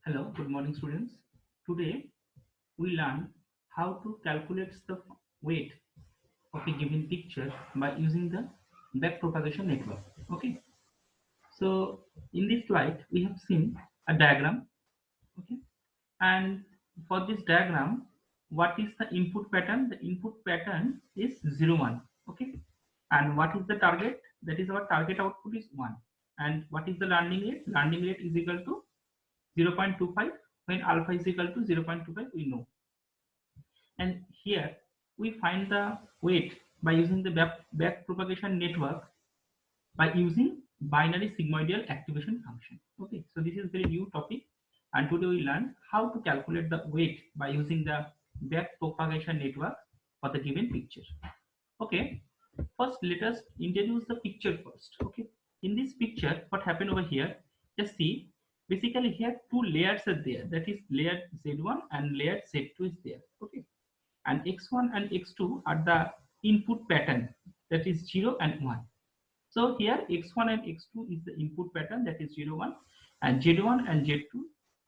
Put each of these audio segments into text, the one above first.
Hello, good morning students. Today we learn how to calculate the weight of a given picture by using the backpropagation network. Okay, so in this slide we have seen a diagram. Okay, and for this diagram, what is the input pattern? The input pattern is 0 1. Okay, and what is the target? That is our target output is 1. And what is the landing rate? Landing rate is equal to 0.25 when alpha is equal to 0.25 we know, and here we find the weight by using the back propagation network by using binary sigmoidal activation function. Okay, so this is very new topic, and today we learn how to calculate the weight by using the back propagation network for the given picture. Okay, first let us introduce the picture first. Okay, in this picture what happened over here, just see, basically here two layers are there, that is layer z1 and layer z2 is there. Okay, and x1 and x2 are the input pattern, that is 0 and 1. So here x1 and x2 is the input pattern, that is 0 1, and z1 and z2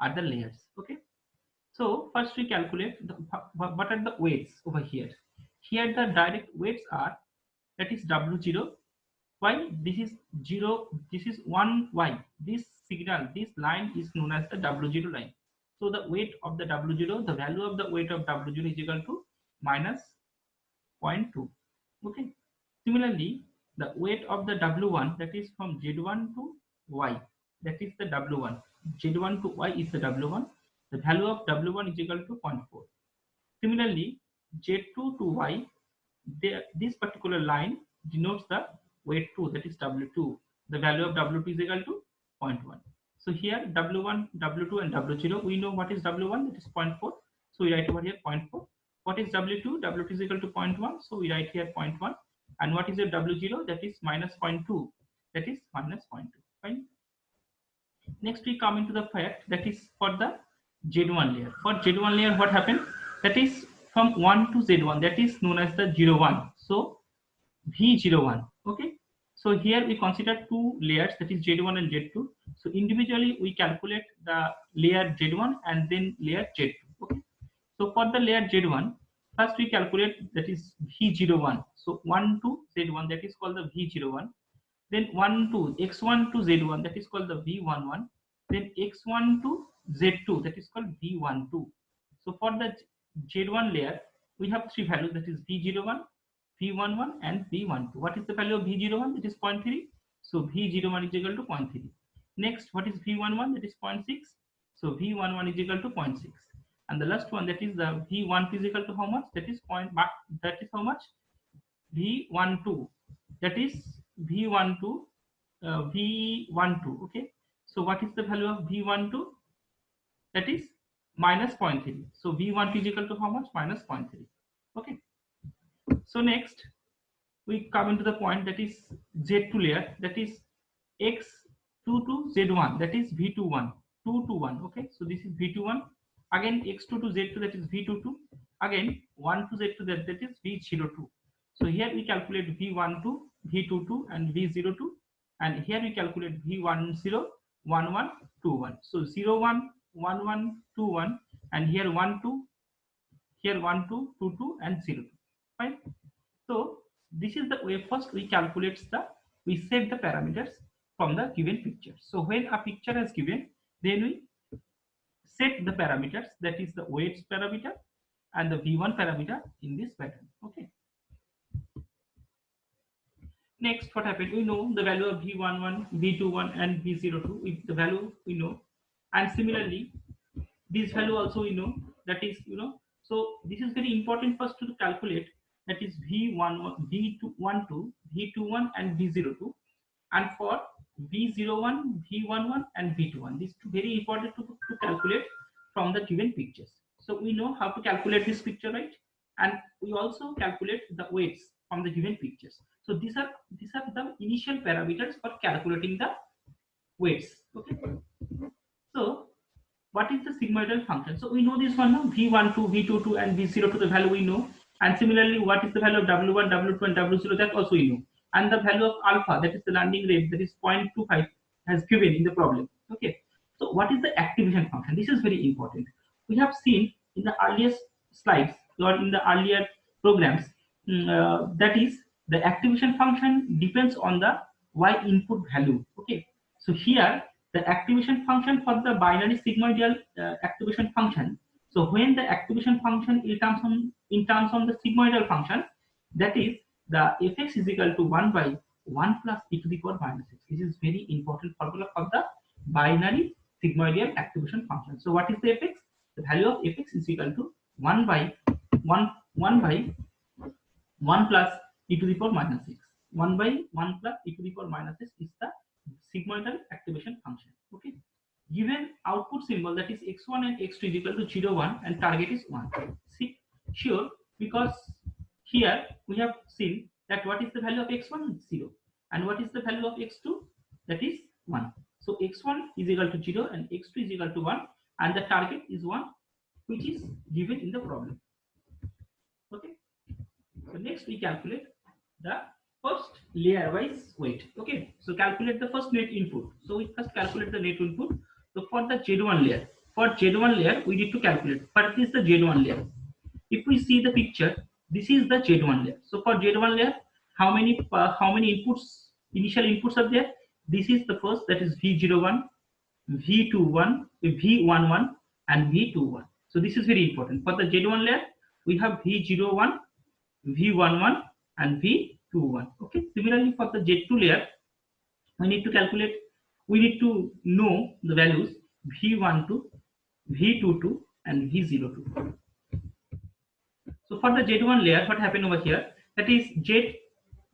are the layers. Okay, so first we calculate what are the weights over here. Here the direct weights are, that is w0. Why? This is 0, this is 1y. This signal, this line is known as the w0 line. So the weight of the w0, the value of the weight of w0 is equal to minus 0.2. Okay. Similarly, the weight of the w1, that is from z1 to y, that is the w1. z1 to y is the w1. The value of w1 is equal to 0.4. Similarly, z2 to y, this particular line denotes the weight 2, that is w2. The value of w2 is equal to 0.1. So here w1, w2 and w0, we know what is w1, that is 0.4. So we write over here 0.4. What is w2? w2 is equal to 0.1. So we write here 0.1. And what is your w0? That is minus 0.2. That is minus 0.2. Fine. Next we come into the fact, that is for the z1 layer. For z1 layer what happened? That is from 1 to z1, that is known as the 01. So v01. Okay, so here we consider two layers, that is z1 and z2. So individually we calculate the layer z1 and then layer z2. Okay, so for the layer z1, first we calculate, that is v01. So 1 to z1, that is called the v01. Then 1 to x1 to z1, that is called the v11. Then x1 to z2, that is called v12. So for the z1 layer we have three values, that is v01, v11 and v12. What is the value of v01? That is 0.3. So v01 is equal to 0.3. Next, what is v11? That is 0.6. So v11 is equal to 0.6. And the last one, that is the v12 is equal to how much? That is that is how much? v12. That is v12. v12. Okay, so what is the value of v12? That is minus 0.3. So v12 is equal to how much? Minus 0.3. Okay, so next we come into the point, that is z2 layer, that is x2 to z1, that is v21, 2 to 1. Okay, so this is v21. Again x2 to z2, that is v22. Again 1 to z2, that is v02. So here we calculate v12, v22 and v02, and here we calculate v10, 11, 21. So 01, 11, 21, and here 12, here 12, 22 and 02. Fine. So this is the way first we calculate we set the parameters from the given picture. So when a picture is given, then we set the parameters, that is the weights parameter and the v1 parameter in this pattern. Okay. Next, what happened? We know the value of v11, v21 and v02. With the value we know, and similarly this value also we know, that is so this is very important for us to calculate, that is v11, v12, v21 and v02. And for v01, v11 and v21, these two very important to calculate from the given pictures. So we know how to calculate this picture, right? And we also calculate the weights from the given pictures. So these are the initial parameters for calculating the weights. Okay, so what is the sigmoidal function? So we know this one now, v12, v22 and v02, the value we know. And similarly, what is the value of w1, w2 and w0, that also we know. And the value of alpha, that is the landing rate, that is 0.25, has given in the problem. Okay, so what is the activation function? This is very important. We have seen in the earliest slides or in the earlier programs, that is the activation function depends on the y input value. Okay, so here the activation function for the binary sigmoidal activation function. So when the activation function in terms on the sigmoidal function, that is the fx is equal to 1 by 1 plus e to the power minus 6. This is very important formula for the binary sigmoidal activation function. So what is the fx? The value of fx is equal to 1 by 1 by 1 plus e to the power minus 6. 1 by 1 plus e to the power minus 6 is the sigmoidal activation function. Okay. Given output symbol, that is x1 and x2 is equal to 0, 1 and target is 1. See, sure, because here we have seen that what is the value of x1 is 0 and what is the value of x2, that is 1. So x1 is equal to 0 and x2 is equal to 1 and the target is 1, which is given in the problem. Okay. So next we calculate the first layer wise weight. Okay, so calculate the first net input. So we first calculate the net input. So for the Z1 layer, we need to calculate. What is the Z1 layer? If we see the picture, this is the Z1 layer. So for Z1 layer, how many inputs, initial inputs are there? This is the first, that is V01, V21, V11, and V21. So this is very important. For the Z1 layer, we have V01, V11, and V21. Okay. Similarly, for the Z2 layer, we need to know the values V12, V22, and V02. So for the Z1 layer, what happened over here? That is Z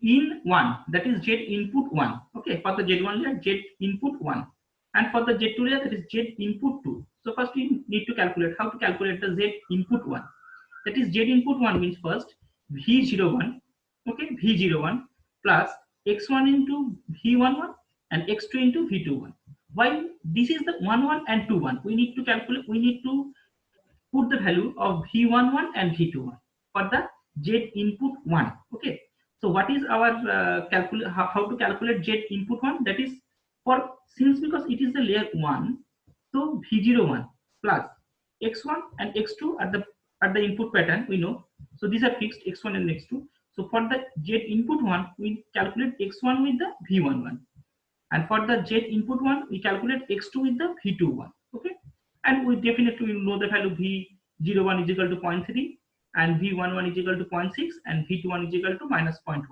in 1. That is Z input 1. Okay. For the Z1 layer, Z input 1. And for the Z2 layer, that is Z input 2. So first we need to calculate how to calculate the Z input 1. That is Z input 1 means first V01, okay, V01 plus x1 into V11 and x2 into V21. Why this is the 1 and 2 1? We need to calculate. We need to put the value of V11 and V21 for the Z input 1. Okay. So what is our how to calculate Z input 1? That is for since because it is the layer 1, so V01 plus x1 and x2 at the input pattern we know. So these are fixed, x1 and x2. So for the Z input 1, we calculate x1 with the V11, and for the Z input 1, we calculate x2 with the V21. Okay, and we definitely know the value V01 is equal to 0.3, and V11 is equal to 0.6, and V21 is equal to minus 0.1,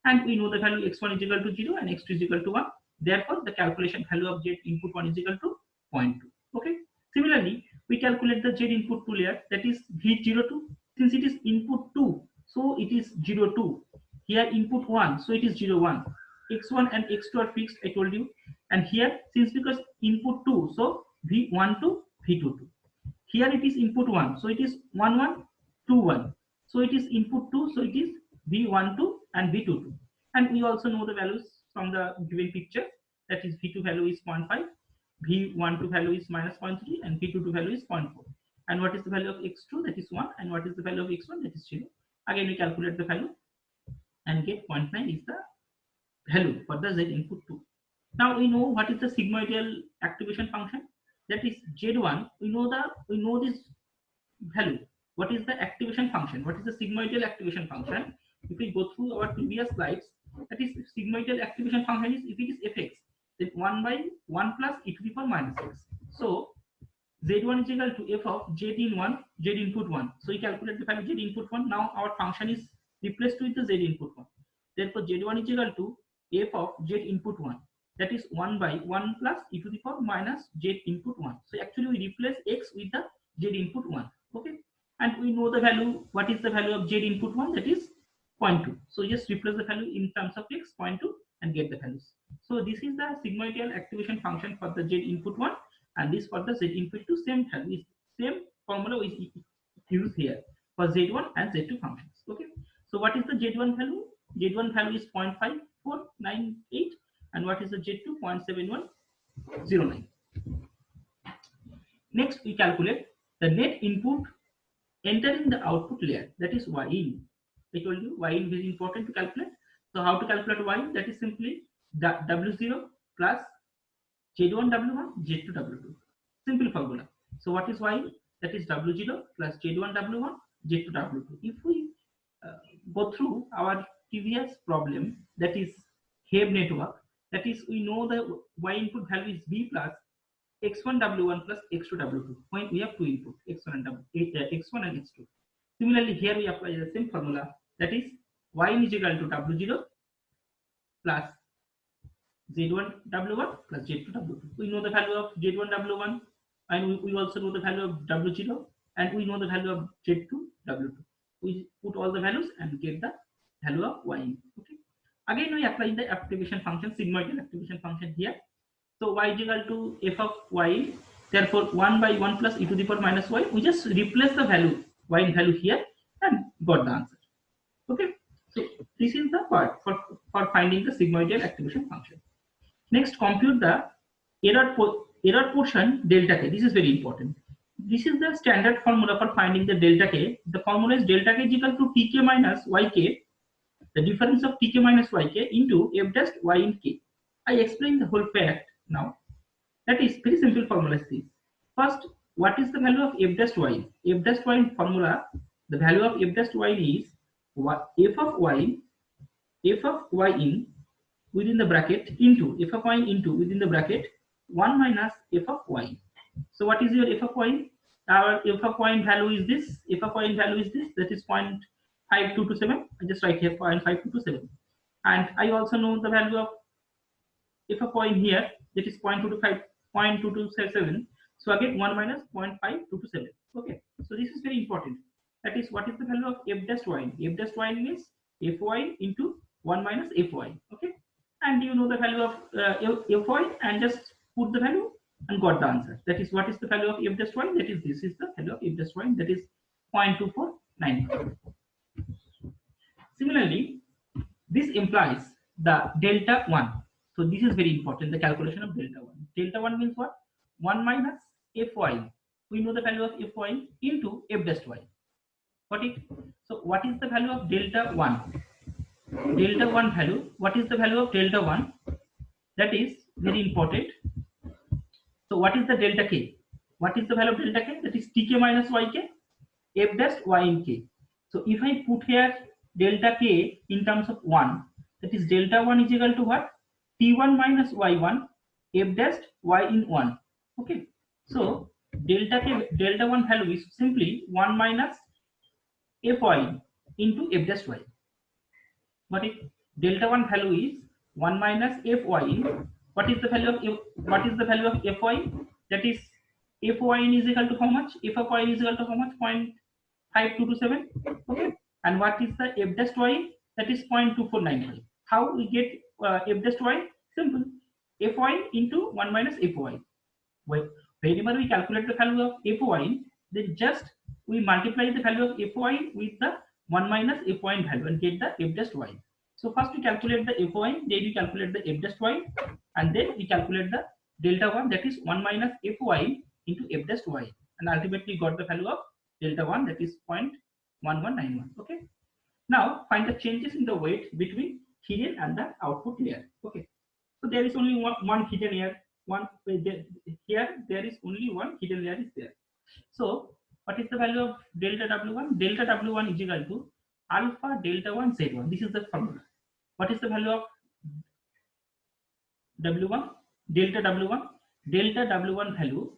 and we know the value x1 is equal to 0 and x2 is equal to 1. Therefore, the calculation value of Z input 1 is equal to 0.2. Okay. Similarly, we calculate the Z input 2 layer, that is V02. Since it is input 2, so it is 02. Here input 1, so it is 01. X1 and x2 are fixed, I told you. And here, since because input 2, so V12, V22. Here it is input 1, so it is 11, 21. So it is input 2, so it is V12 and V22. And we also know the values from the given picture, that is V2 value is 0.5, V12 value is minus 0.3, and V22 value is 0.4. And what is the value of x2? That is 1. And what is the value of x1? That is 0. Again, we calculate the value and get 0.9 is the value for the Z input 2. Now we know what is the sigmoidal activation function. That is Z1. We know this value. What is the activation function? What is the sigmoidal activation function? If we go through our previous slides, that is sigmoidal activation function is if it is fx, then 1 by 1 plus e to the power minus 6. So Z1 is equal to f of Z in 1, Z input 1. So we calculate the value Z input 1. Now our function is replaced with the Z input 1. Therefore, Z1 is equal to f of Z input 1. That is 1 by 1 plus e to the power minus Z input 1. So actually we replace x with the Z input 1. Okay. And we know the value. What is the value of Z input 1? That is 0.2. So just replace the value in terms of x, 0.2, and get the values. So this is the sigmoidal activation function for the Z input 1. And this for the Z input 2, same value, same formula is used here for Z1 and Z2 functions. Okay. So what is the Z1 value? Z1 value is 0.5498, and what is the Z2? 0.7109. Next, we calculate the net input entering the output layer, that is Y in. I told you Y in is very important to calculate. So how to calculate Y in? That is simply the W0 plus Z1 W1, Z2 W2. Simple formula. So what is y? That is W0 plus Z1 W1 Z2 W2. If we go through our previous problem, that is Heb network, that is we know the y input value is b plus x1 W1 plus x2 W2 when we have two input x1 and x1 and x2. Similarly, here we apply the same formula, that is y is equal to W0 plus Z1 W1 plus Z2 W2. We know the value of Z1 W1 and we also know the value of W0 and we know the value of Z2 W2. We put all the values and get the value of y. Okay. Again, we apply the activation function, sigmoidal activation function here. So y is equal to f of y. Therefore, 1 by 1 plus e to the power minus y. We just replace the value y in value here and got the answer. Okay. So this is the part for finding the sigmoidal activation function. Next, compute the error portion delta k. This is very important. This is the standard formula for finding the delta k. The formula is delta k is equal to tk minus yk, the difference of tk minus yk into f dash y in k. I explain the whole fact now. That is very simple formula. Is this. First, what is the value of f dash y? F dash y in formula, the value of f dash y is f of y in within the bracket into f of y into within the bracket 1 minus f of y. So what is your f of y? Our f of y in value is this. F of y in value is this. That is 0.5227. I just write here 0.5227. And I also know the value of f of y in here. That is 0.227. So again 1 minus 0.5227. Okay. So this is very important. That is what is the value of f dash y? F dash y means fy into 1 minus fy. Okay. And you know the value of fy and just put the value and got the answer. That is what is the value of f dash y? That is this is the value of f dash y, that is 0.2495. Similarly, this implies the delta 1. So this is very important, the calculation of delta 1. Delta 1 means what? 1 minus fy. We know the value of fy into f dash y. Got it? So what is the value of delta 1? Delta 1 value. What is the value of delta 1? That is very important. So what is the delta k? What is the value of delta k? That is tk minus yk, f dash y in k. So if I put here delta k in terms of 1, that is delta 1 is equal to what? T1 minus y1, f dash y in 1. Okay. So delta k, delta 1 value is simply 1 minus fy into f dash y. But if delta 1 value is 1 minus fy, what is the value of fy? That is fy is equal to how much? F of y is equal to how much? 0.5227. Okay. And what is the f dash y? That is 0.2495. How we get f dash y? Simple. Fy into 1 minus fy. Whenever we calculate the value of fy, then just we multiply the value of fy with the 1 minus fy value and get the f dash y. So first we calculate the fy, then we calculate the f dash y, and then we calculate the delta 1, that is 1 minus fy into f dash y, and ultimately got the value of delta 1, that is 0.1191. Okay. Now find the changes in the weight between hidden and the output layer. Okay. So there is only one hidden layer. Here there is only one hidden layer is there. So what is the value of delta W1? Delta W1 is equal to alpha delta 1 Z1. This is the formula. What is the value of W1? Delta W1. Delta W1 value,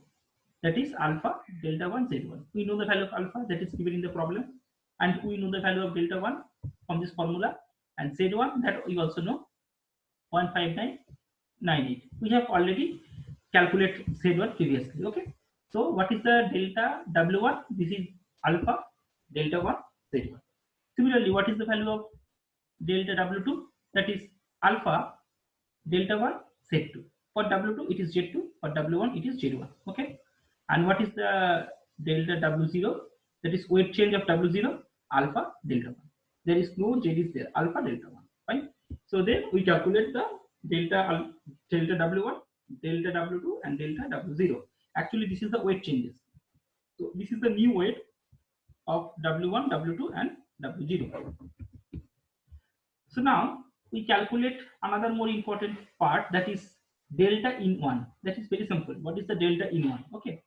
that is alpha delta 1 Z1. We know the value of alpha, that is given in the problem, and we know the value of delta 1 from this formula, and Z1 that we also know 0.5998. We have already calculated Z1 previously. Okay. So what is the delta W1? This is alpha delta 1 Z1. Similarly, what is the value of delta W2? That is alpha delta 1 Z2. For W2 it is Z2, for W1 it is Z1. Okay. And what is the delta W0? That is weight change of W0, alpha delta 1. There is no Z is there, alpha delta 1. Fine. So then we calculate the delta W1, delta W2 and delta W0. Actually this is the weight changes. So this is the new weight of W1, W2 and W0. So now we calculate another more important part, that is delta in 1. That is very simple. What is the delta in 1? Okay.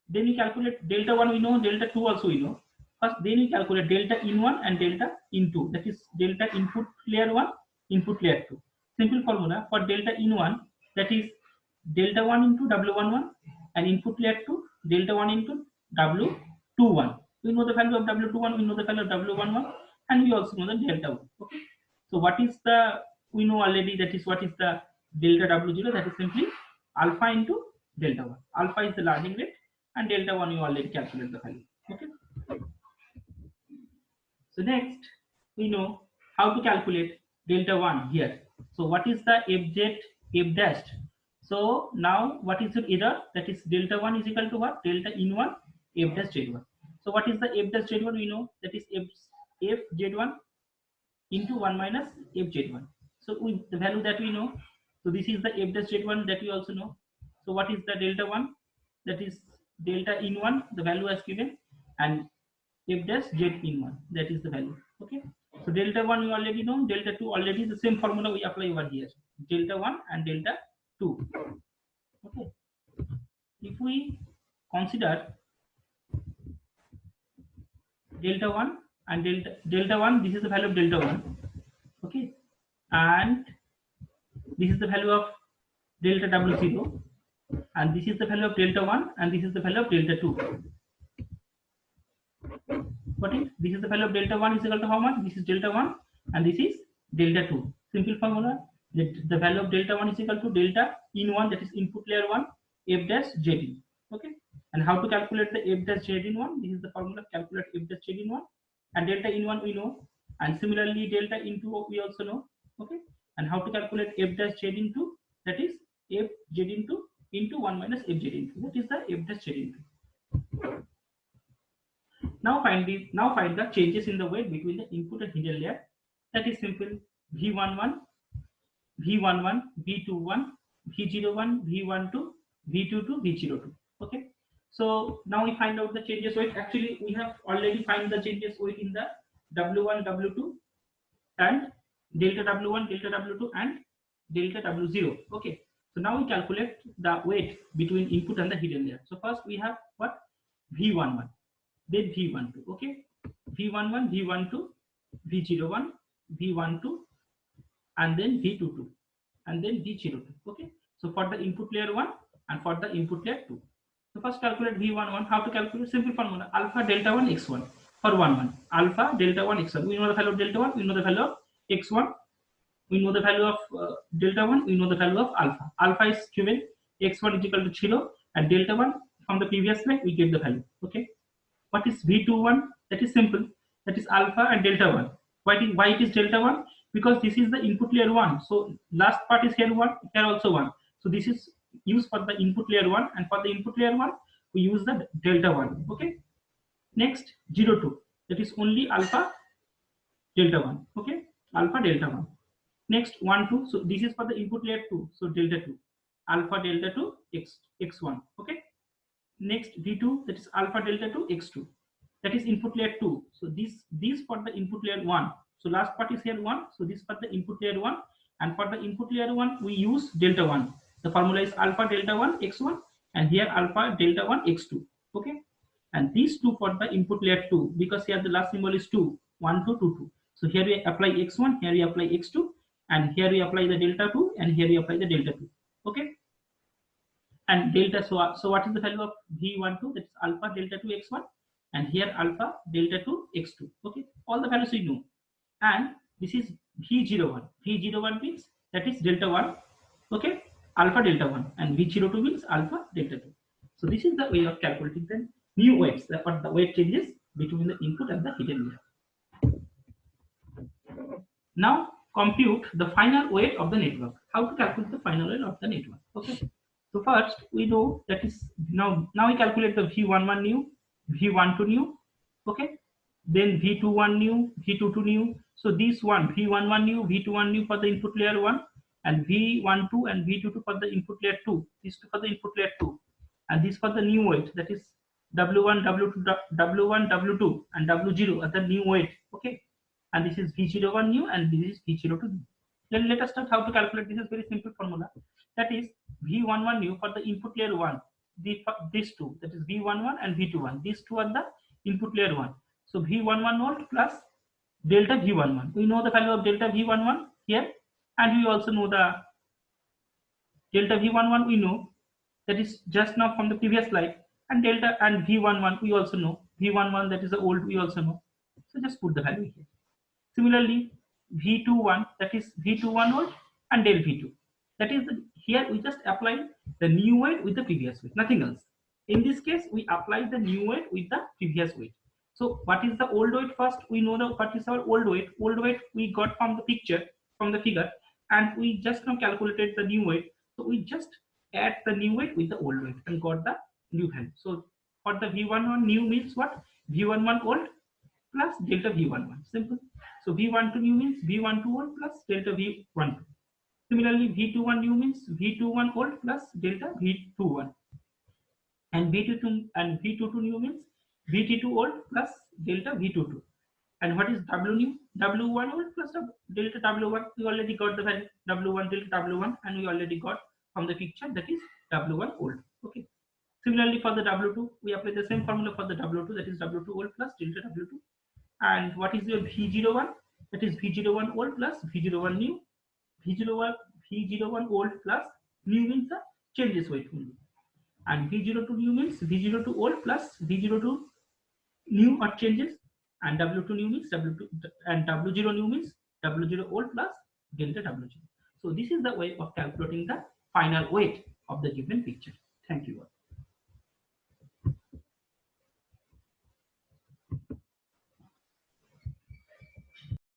Then we calculate delta 1 we know, delta 2 also we know. First, then we calculate delta in 1 and delta in 2. That is delta input layer 1, input layer 2. Simple formula for delta in 1, that is delta 1 into W11 and input layer 2, delta 1 into W21. We know the value of W21, we know the value of W11, and we also know the delta 1. Okay. So what is the, we know already, that is what is the delta W0, that is simply alpha into delta 1. Alpha is the learning rate and delta 1 you already calculate the value. Okay. So next we know how to calculate delta 1 here. So what is the fz f dash? So now what is your error? That is delta 1 is equal to what? Delta in 1 f dash z1. So what is the f dash z1? We know that is f z1 into 1 minus f z1. So with the value that we know, so this is the f dash z1 that we also know. So what is the delta 1? That is delta in 1, the value as given, and f dash z in 1, that is the value. Okay. So delta 1 you already know, delta 2 already the same formula we apply over here. Delta 1 and delta 2. Okay. If we consider delta 1 and delta 1, this is the value of delta 1. Okay. And this is the value of delta W0, and this is the value of delta 1, and this is the value of delta 2. Got it? This is the value of delta 1 is equal to how much? This is delta 1 and this is delta 2. Simple formula. The value of delta 1 is equal to delta in 1, that is input layer 1, f dash z in. Okay. And how to calculate the f dash z in 1? This is the formula. Calculate f dash z in 1, and delta in 1 we know, and similarly delta in 2 we also know. Okay. And how to calculate f dash z in 2? That is f z into 1 minus f z in 2. That is the f dash z in 2. Now find the changes in the weight between the input and hidden layer. That is simple. V11, V11, V21, V01, V12, V22, V02. Okay. So now we find out the changes weight. Actually, we have already find the changes weight in the W1, W2, and delta W1, delta W2, and delta W0. Okay. So now we calculate the weight between input and the hidden layer. So first we have what? V11. Then V12, okay, V11, V12, V01, V12, and then V22, and then V02. Okay. So for the input layer 1 and for the input layer 2. So first calculate V11. How to calculate? Simple formula: alpha delta 1 x1 for 1. Alpha delta 1 x1. We know the value of delta 1. We know the value of x1. We know the value of delta 1. We know the value of alpha. Alpha is given, x1 is equal to 0, and delta 1 from the previous slide we get the value. Okay. What is V21? That is simple. That is alpha and delta 1. Why it is delta 1? Because this is the input layer 1. So last part is here 1, here also 1. So this is used for the input layer 1, and for the input layer 1 we use the delta 1. Okay. Next 02. That is only alpha delta 1. Okay. Alpha delta 1. Next 1 2. So this is for the input layer 2. So delta 2. Alpha delta 2 x1. Okay. Next V2, that is alpha delta 2 x2, that is input layer 2. So these for the input layer 1. So last part is here 1. So this for the input layer 1, and for the input layer 1 we use delta 1. The formula is alpha delta 1 x1, and here alpha delta 1 x2. Okay. And these two for the input layer 2, because here the last symbol is 2, 1 2 2 2. So here we apply x1, here we apply x2, and here we apply the delta 2, and here we apply the delta 2. Okay. And delta, so what is the value of V12? That's alpha delta 2 x1, and here alpha delta 2 x2. Okay. All the values we know. And this is V01. V01 means that is delta 1. Okay. Alpha delta 1, and V02 means alpha delta 2. So this is the way of calculating the new weights, or the weight changes between the input and the hidden layer. Now compute the final weight of the network. How to calculate the final weight of the network? Okay. So first we know that is now we calculate the V11 new, V12 new. Okay. Then V21 new, V22 new. So this one V11 new, V21 new for the input layer 1, and V12 and V22 for the input layer 2. These two for the input layer 2, and this for the new weight, that is W1, W2, W1, W2, and W0 are the new weight. Okay. And this is V01 new, and this is V02 new. Then let us start how to calculate. This is very simple formula. That is V11 new for the input layer 1. These two, that is V11 and V21. These two are the input layer 1. So V11 old plus delta V11. We know the value of delta V11 here, and we also know the delta V11 we know, that is just now from the previous slide, and delta and V11 we also know. V11 that is the old we also know. So just put the value here. Similarly, V21 that is V21 old and del V2. That is here we just apply the new weight with the previous weight, nothing else. In this case, we apply the new weight with the previous weight. So what is the old weight first? We know the what is our old weight. Old weight we got from the picture, from the figure, and we just now calculated the new weight. So we just add the new weight with the old weight and got the new value. So for the V11 new means what? V11 old plus delta V11. Simple. So V12 new means V12 old plus delta V12. Similarly, V21 new means V21 old plus delta V21. And V22 new means VT2 old plus delta V22. And what is W new? W1 old plus delta W1. We already got the value W1 delta W1, and we already got from the picture, that is W1 old. Okay. Similarly, for the W2, we apply the same formula for the W2, that is W2 old plus delta W2. And what is your V01? That is V01 old plus V01 new. V01 old plus new means the changes weight only. And V02 new means V02 old plus V02 new or changes. And W2 new means W2, and W0 new means W0 old plus delta W0. So this is the way of calculating the final weight of the given picture. Thank you all.